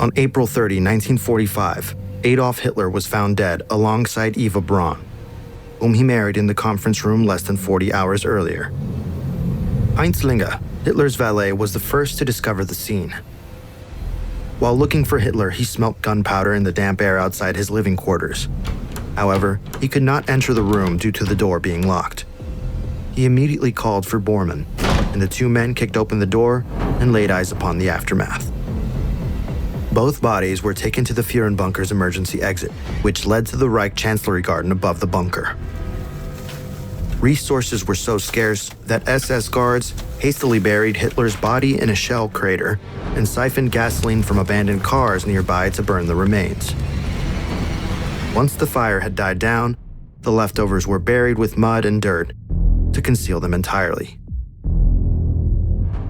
On April 30, 1945, Adolf Hitler was found dead alongside Eva Braun, whom he married in the conference room less than 40 hours earlier. Heinz Linge, Hitler's valet, was the first to discover the scene. While looking for Hitler, he smelt gunpowder in the damp air outside his living quarters. However, he could not enter the room due to the door being locked. He immediately called for Bormann, and the two men kicked open the door and laid eyes upon the aftermath. Both bodies were taken to the Führerbunker's emergency exit, which led to the Reich Chancellery Garden above the bunker. Resources were so scarce that SS guards hastily buried Hitler's body in a shell crater and siphoned gasoline from abandoned cars nearby to burn the remains. Once the fire had died down, the leftovers were buried with mud and dirt to conceal them entirely.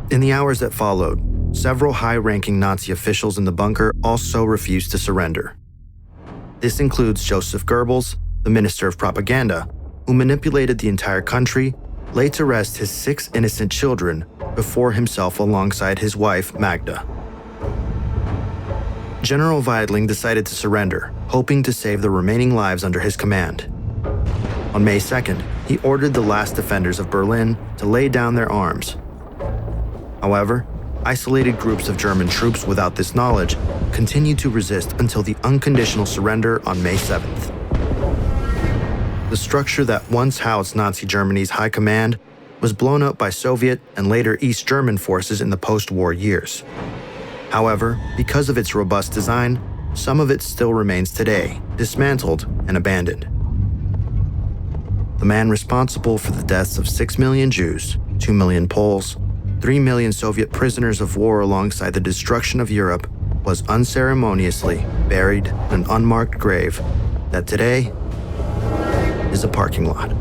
In the hours that followed, several high-ranking Nazi officials in the bunker also refused to surrender. This includes Joseph Goebbels, the Minister of Propaganda, who manipulated the entire country, laid to rest his 6 innocent children before himself alongside his wife, Magda. General Weidling decided to surrender, hoping to save the remaining lives under his command. On May 2nd, he ordered the last defenders of Berlin to lay down their arms. However, isolated groups of German troops without this knowledge continued to resist until the unconditional surrender on May 7th. The structure that once housed Nazi Germany's high command was blown up by Soviet and later East German forces in the post-war years. However, because of its robust design, some of it still remains today, dismantled and abandoned. The man responsible for the deaths of 6 million Jews, 2 million Poles, 3 million Soviet prisoners of war alongside the destruction of Europe was unceremoniously buried in an unmarked grave that today is a parking lot.